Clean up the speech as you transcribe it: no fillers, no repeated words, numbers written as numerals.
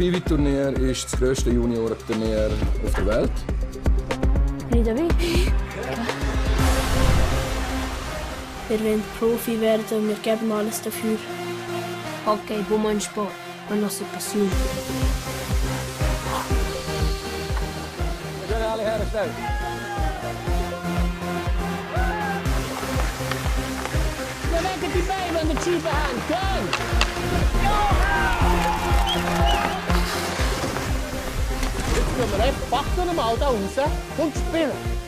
Pee Wee-Turnier ist das grösste Juniorenturnier auf der Welt. Bin ich dabei? Wir wollen Profi werden und wir geben alles dafür. Hockey, ein Sport, ma nostra passione. Wir können alle herstellen. We werken die bij met de cheaper aan. Kom! Jetzt können wir einfach packen mal da raus und spielen.